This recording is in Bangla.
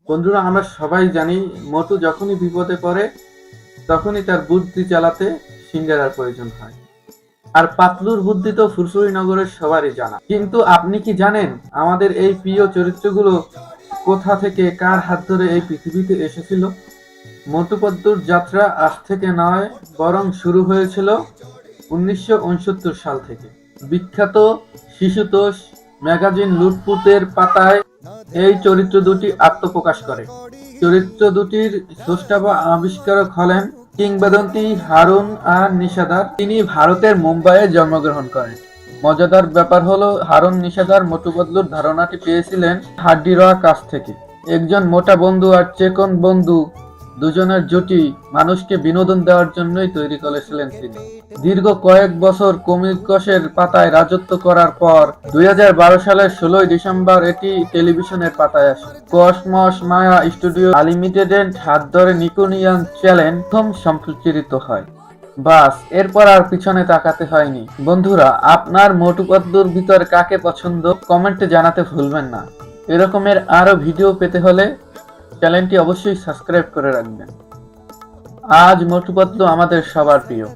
বন্ধুরা, আমরা সবাই জানি মোটু যখনই বিপদে পড়ে তখনই তার বুদ্ধি চালাতে সিঙ্গারার প্রয়োজন হয়। আর পাতলুর বুদ্ধি তো ফুরফুরি নগরের সবারই জানা। কিন্তু আপনি কি জানেন আমাদের এই প্রিয় চরিত্রগুলো কোথা থেকে কার হাত ধরে এই পৃথিবীতে এসেছিল? মোটু পতলুর যাত্রা আজ থেকে নয়, বরং শুরু হয়েছিল 1969 সাল থেকে। বিখ্যাত শিশুতোষ ম্যাগাজিন লুটপুটের পাতায় এই চরিত্র দুটি আত্মপ্রকাশ করে। চরিত্র দুটির স্রষ্টা বা আবিষ্কারক হলেন কিংবদন্তি হারুন আর নিশাদার। তিনি ভারতের মুম্বাইয়ে জন্মগ্রহণ করেন। মজাদার ব্যাপার হলো, হারুন নিশাদার মোটু পতলুর ধারণাটি পেয়েছিলেন হাড্ডিরোয়া কাছ থেকে। একজন মোটা বন্ধু আর চেকন বন্ধু, দুজনের জুটি মানুষকে বিনোদন দেওয়ার জন্যই তৈরি করেছিলেন তিনি। দীর্ঘ কয়েক বছর কমিকসের পাতায় রাজত্ব করার পর 2012 সালের 16 ডিসেম্বর এটি টেলিভিশনের পাতায় আসে। কসমস মায়া স্টুডিও লিমিটেডের হাত ধরে নিকোনিয়ান চ্যানেল প্রথম সম্প্রচারিত হয়। বাস, এরপর আর পিছনে তাকাতে হয়নি। বন্ধুরা, আপনার মোটু পতলুর ভিতর কাকে পছন্দ কমেন্টে জানাতে ভুলবেন না। এরকমের আরো ভিডিও পেতে হলে চ্যানেলটি অবশ্যই সাবস্ক্রাইব করে রাখবেন। আজ মোটু পতলু আমাদের সবার প্রিয়।